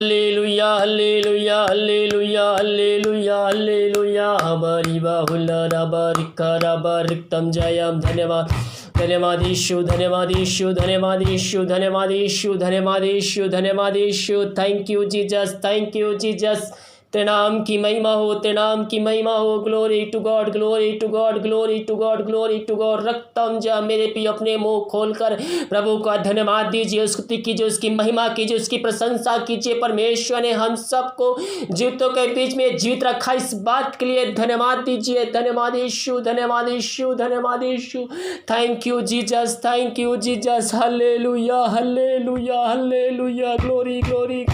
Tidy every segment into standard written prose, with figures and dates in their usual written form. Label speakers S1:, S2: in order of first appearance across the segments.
S1: Hallelujah, hallelujah, hallelujah, hallelujah, hallelujah. हमारी बाहुला रबारिका रबारिक्तम जयम धन्यवाद धन्यवाद यीशु धन्यवाद यीशु धन्यवाद यीशु धन्यवाद यीशु धन्यवाद यीशु धन्यवाद यीशु थैंक यू जीसस तेनाम की महिमा हो तेनाम की महिमा हो glory to God glory to God glory to God glory to God रक्तम जा मेरे पी अपने मुंह खोलकर प्रभु का धन्यवाद दीजिए स्तुति कीजिए उसकी महिमा कीजिए उसकी प्रशंसा कीजिए। परमेश्वर ने हम सबको जीवितों के बीच में जीवित रखा इस बात के लिए धन्यवाद दीजिए। धन्यवाद यीशु धन्यवाद यीशु धन्यवाद यीशु thank you Jesus hallelujah hallelujah hallelujah glory glory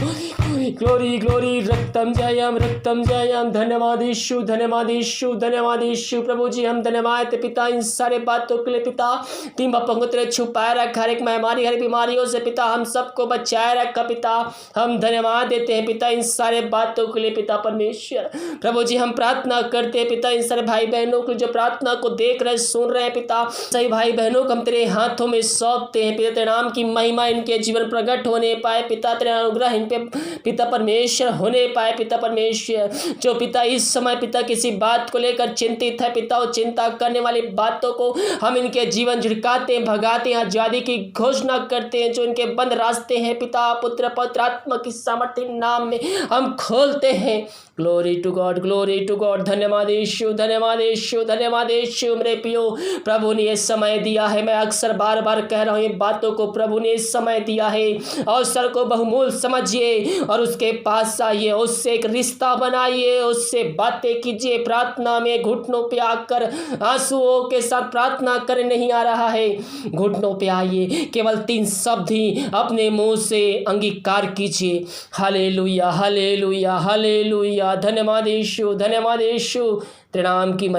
S1: glory glory रक्तम जायम धन्यवाद यीशु प्रभु जी हम धन्यवाद पिता इन सारे बातों के लिए पिता तीन बापों को तेरे छुपाए रखा हर एक महामारी हर बीमारियों से पिता हम सबको बचाए रखा पिता हम धन्यवाद देते हैं पिता इन सारे बातों के लिए पिता परमेश्वर। प्रभु जी हम प्रार्थना करते हैं पिता इन सारे भाई बहनों को जो प्रार्थना को देख रहे सुन रहे हैं पिता सही भाई बहनों को हम तेरे हाथों में सौंपते हैं पिता तेरे नाम की महिमा इनके जीवन प्रकट होने पाए पिता तेरे अनुग्रह इन पे पिता परमेश्वर होने पाए पिता परमेश्वर। जो पिता इस समय पिता किसी बात को लेकर चिंतित है पिता वो चिंता करने वाली बातों को हम इनके जीवन झिड़काते हैं भगाते हैं आजादी की घोषणा करते हैं। जो इनके बंद रास्ते हैं पिता पुत्र पवित्र आत्मा की सामर्थ्य नाम में हम खोलते हैं। ग्लोरी टू गॉड धन्यवाद यीशु मेरे पियो प्रभु ने ये समय दिया है। मैं अक्सर बार बार कह रहा हूँ ये बातों को प्रभु ने समय दिया है। अवसर को बहुमूल्य समझिए और उसके पास आइए उससे एक रिश्ता बनाइए उससे बातें कीजिए प्रार्थना में घुटनों पे आकर आंसुओं के साथ प्रार्थना करने नहीं आ रहा है घुटनों पे आइए केवल 3 शब्द ही अपने मुंह से अंगीकार कीजिए हालेलुया हालेलुया हालेलुया धन्यवाद यीशु तेरे नाम की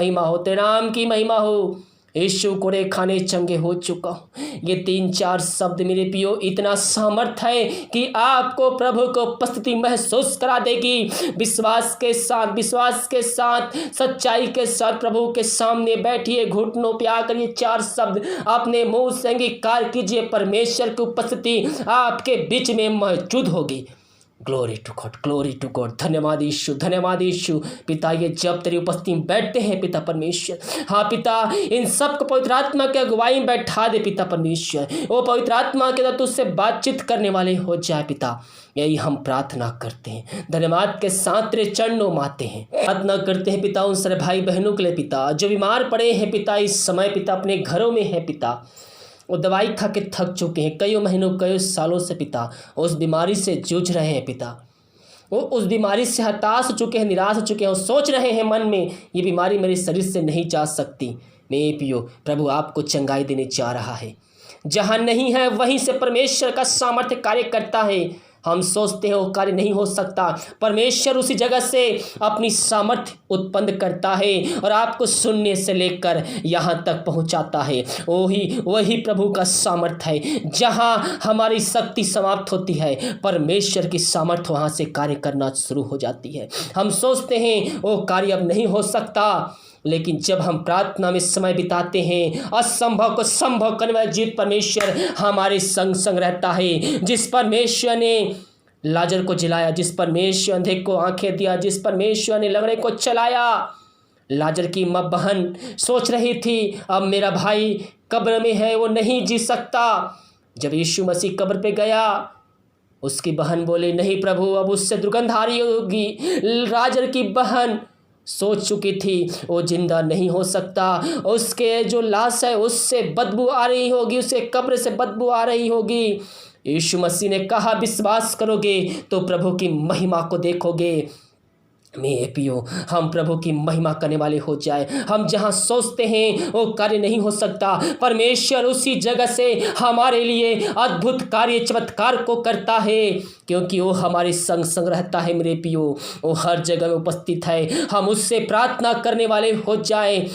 S1: महिमा हो यीशु कोड़े खाने चंगे हो चुका हूँ। ये 3-4 शब्द मेरे पियो इतना सामर्थ्य है कि आपको प्रभु को उपस्थिति महसूस करा देगी। विश्वास के साथ सच्चाई के साथ प्रभु के सामने बैठिए गघुटनों पे आकर ये 4 शब्द अपने मुंह से अंगीकार कीजिए। परमेश्वर की उपस्थिति आपके बीच में मौजूद होगी। ग्लोरी टू गॉड धन्यवाद यीशु पिता ये जब तेरी उपस्थिति में बैठते हैं पिता परमेश्वर हाँ पिता इन सब को पवित्र आत्मा के अगुवाई में बैठा दे पिता परमेश्वर वो पवित्र आत्मा के साथ तुझसे बातचीत करने वाले हो जाए पिता यही हम प्रार्थना करते हैं धन्यवाद के साथ तेरे चरणों में आते हैं प्रार्थना करते हैं पिता उन सारे भाई बहनों के लिए पिता जो बीमार पड़े हैं पिता इस समय पिता अपने घरों में है पिता वो दवाई खा के थक चुके हैं कई महीनों कई सालों से पिता उस बीमारी से जूझ रहे हैं पिता वो उस बीमारी से हताश हो चुके हैं निराश हो चुके हैं वो सोच रहे हैं मन में ये बीमारी मेरे शरीर से नहीं जा सकती। मेरे पियो प्रभु आपको चंगाई देने जा रहा है जहाँ नहीं है वहीं से परमेश्वर का सामर्थ्य कार्य करता है। हम सोचते हैं वो कार्य नहीं हो सकता परमेश्वर उसी जगह से अपनी सामर्थ्य उत्पन्न करता है और आपको सुनने से लेकर यहाँ तक पहुँचाता है। वही प्रभु का सामर्थ्य है। जहाँ हमारी शक्ति समाप्त होती है परमेश्वर की सामर्थ्य वहाँ से कार्य करना शुरू हो जाती है। हम सोचते हैं वो कार्य अब नहीं हो सकता लेकिन जब हम प्रार्थना में समय बिताते हैं असंभव को संभव करने वाला जीवित परमेश्वर हमारे संग संग रहता है। जिस परमेश्वर ने लाजर को जिलाया जिस परमेश्वर अंधे को आंखें दिया जिस परमेश्वर ने लंगड़े को चलाया लाजर की माँ बहन सोच रही थी अब मेरा भाई कब्र में है वो नहीं जी सकता। जब यीशु मसीह कब्र पे गया उसकी बहन बोले नहीं प्रभु अब उससे दुर्गंध आ रही होगी। लाजर की बहन सोच चुकी थी वो जिंदा नहीं हो सकता उसके जो लाश है उससे बदबू आ रही होगी उसके कब्र से बदबू आ रही होगी। यीशु मसीह ने कहा विश्वास करोगे तो प्रभु की महिमा को देखोगे। मेरे पियो हम प्रभु की महिमा करने वाले हो जाए। हम जहाँ सोचते हैं वो कार्य नहीं हो सकता परमेश्वर उसी जगह से हमारे लिए अद्भुत कार्य चमत्कार को करता है क्योंकि वो हमारे संग संग रहता है। मेरे पियो वो हर जगह में उपस्थित है। हम उससे प्रार्थना करने वाले हो जाए।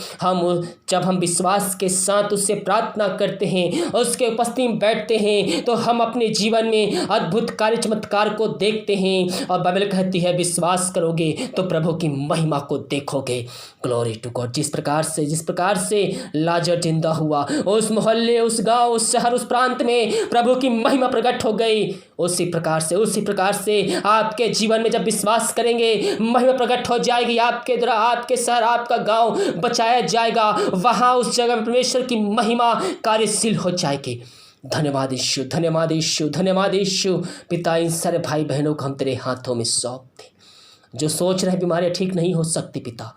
S1: जब हम विश्वास के साथ उससे प्रार्थना करते हैं उसके उपस्थिति में बैठते हैं तो हम अपने जीवन में अद्भुत कार्य चमत्कार को देखते हैं। और बाइबल कहती है विश्वास करोगे तो प्रभु की महिमा को देखोगे। Glory to God. जिस प्रकार से लाजर जिंदा हुआ, उस मोहल्ले, उस गांव, उस शहर, उस प्रांत में प्रभु की महिमा प्रकट हो गई, उसी प्रकार से आपके जीवन में जब विश्वास करेंगे महिमा प्रकट हो जाएगी। आपके द्वारा आपके शहर, आपका गांव बचाया जाएगा। वहां उस जगह में परमेश्वर की महिमा कार्यशील हो जाएगी। धन्यवाद यीशु, धन्यवाद यीशु, धन्यवाद यीशु। पिता, इन सारे भाई बहनों को हम तेरे हाथों में सौंपते, जो सोच रहे बीमारियां ठीक नहीं हो सकती पिता,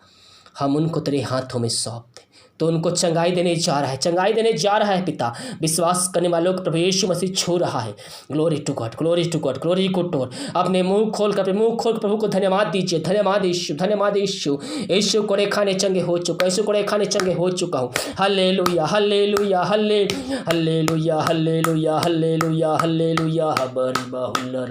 S1: हम उनको तेरे हाथों में सौंपते। तो उनको चंगाई देने जा रहा है पिता। विश्वास करने वालों को प्रभु यीशु मसीह छू रहा है। Glory to God, glory to God, glory to God. अपने मुंह खोल कर प्रभु को धन्यवाद दीजिए। धन्यवाद यीशु, धन्यवाद यीशु। यीशु कोड़े खाने चंगे हो चुका हूँ। Hallelujah, hallelujah, hallelujah, hallelujah, hallelujah, hallelujah. हबरी बाहुलर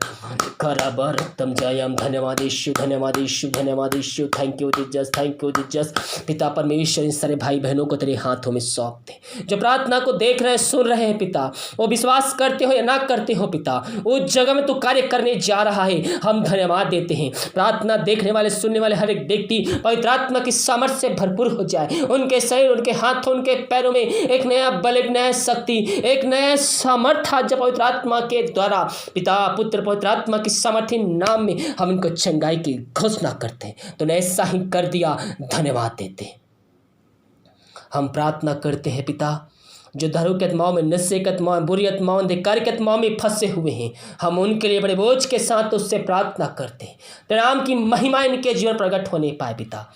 S1: खराबर तम जयम। धन्यवाद यीशु, धन्यवाद यीशु, धन्यवाद यीशु। Thank you Jesus, thank you Jesus. पिता परमेश्वर, इन सारे भाई बहनों को तेरे हाथों में सौंप दे, जो प्रार्थना को देख रहे हैं, सुन रहे हैं पिता। वो विश्वास करते हो या ना करते हो पिता, उस जगह में तू कार्य करने जा रहा है। हम धन्यवाद देते हैं। प्रार्थना देखने वाले, सुनने वाले हर एक व्यक्ति पवित्र आत्मा की सामर्थ्य से भरपूर हो जाए। उनके शरीर, उनके हाथों, उनके पैरों में एक नया बल, एक नया शक्ति, एक नया सामर्थ्य जब पवित्र आत्मा के द्वारा पिता, पुत्र, पवित्र आत्मा की सामर्थ्य नाम में हम इनको चंगाई की घोषणा करते हैं। तो ऐसा ही कर दिया, धन्यवाद देते हैं। हम प्रार्थना करते हैं पिता, जो दारू की आत्माओं में, नशे की आत्माओं में, बुरी आत्माओं, अंधकार की आत्माओं में फंसे हुए हैं, हम उनके लिए बड़े बोझ के साथ उससे प्रार्थना करते हैं। तेरे नाम की महिमा इनके जीवन प्रकट होने पाए पिता।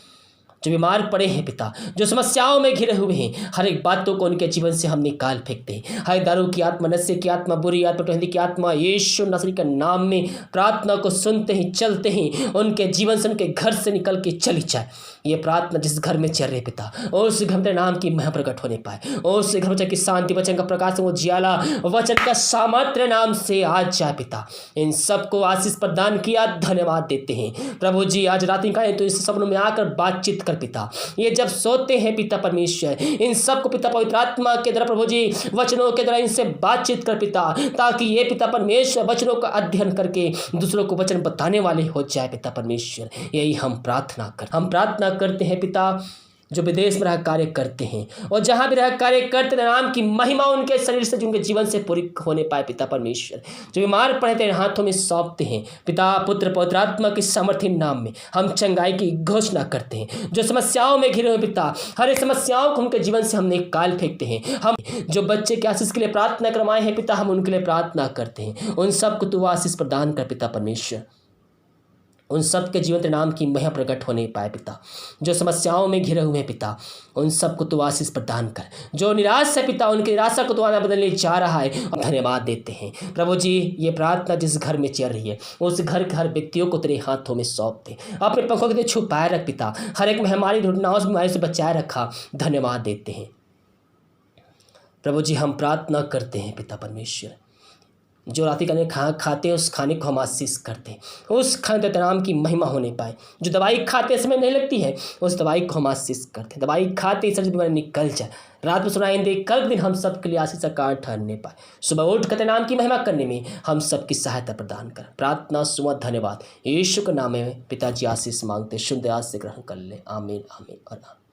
S1: जो बीमार पड़े हैं पिता, जो समस्याओं में घिरे हुए हैं, हर एक बातों को उनके जीवन से हम निकाल फेंकते हैं। हर दारू की आत्मा, नशे की आत्मा, बुरी आत्मा, टहली की आत्मा, यीशु नसरी के नाम में प्रार्थना को सुनते ही चलते ही उनके जीवन से, उनके घर से निकल के चली जाए। ये प्रार्थना जिस घर में चल रहे पिता, और उस घर में नाम की महिमा प्रकट होने पाए, और उस घर में की शांति, वचन का प्रकाश, वो जियाला वचन का सामर्थ्य नाम से आज जाए पिता। इन सबको आशीष प्रदान किया, धन्यवाद देते हैं प्रभु जी। आज रात का तो इस सपनों में आकर बातचीत कर पिता। ये जब सोते हैं पिता परमेश्वर, इन सबको पिता पवित्र आत्मा के द्वारा प्रभु जी, वचनों के द्वारा इनसे बातचीत कर पिता, ताकि ये पिता परमेश्वर वचनों का अध्ययन करके दूसरों को वचन बताने वाले हो जाए पिता परमेश्वर। यही हम प्रार्थना करते हैं पिता। जो विदेश में रह कार्य करते हैं और जहां भी रह कार्य करते हैं, नाम की महिमा उनके शरीर से, उनके जीवन से पूरी होने पाए पिता परमेश्वर। जो बीमार पड़े तेरे हाथों में सौंपते हैं पिता, पुत्र, पवित्र आत्मा के सामर्थ्य नाम में हम चंगाई की घोषणा करते हैं। जो समस्याओं में घिरे हुए पिता, हर एक समस्याओं को उनके जीवन से हम निकाल फेंकते हैं। हम जो बच्चे के आशीष के लिए प्रार्थना करवाए हैं पिता, हम उनके लिए प्रार्थना करते हैं। उन सबको तू आशीष प्रदान कर पिता परमेश्वर। उन सब के जीवन नाम की महिमा प्रकट होने पाए पिता। जो समस्याओं में घिरे हुए पिता, उन सबको तू आशीष प्रदान कर। जो निराश है पिता, उनकी निराशा को तू आना बदलने जा रहा है, धन्यवाद देते हैं प्रभु जी। ये प्रार्थना जिस घर में चल रही है, उस घर के हर व्यक्तियों को तेरे हाथों में सौंप दे। अपने पंखों के छुपाए रख पिता। हर एक महामारी, दुर्घटनाओं से, बीमारी से बचाए रखा, धन्यवाद देते हैं प्रभु जी। हम प्रार्थना करते हैं पिता परमेश्वर, जो रात्रि का खाते हैं उस खाने को हम आशीष करते हैं, उस खाने के नाम की महिमा होने पाए। जो दवाई खाते समय नहीं लगती है, उस दवाई को हम आशीष करते हैं। दवाई खाते इस बीमारी निकल जाए, रात में सुनाई दे, कल दिन हम सब के लिए आशीष का कारण ठहरने पाए। सुबह उठ कर नाम की महिमा करने में हम सबकी सहायता प्रदान कर। प्रार्थना सुबह धन्यवाद यीशु के नाम में पिताजी आशीष मांगते, शुद्ध आज से ग्रहण कर ले। आमीन, आमीन और आमीन।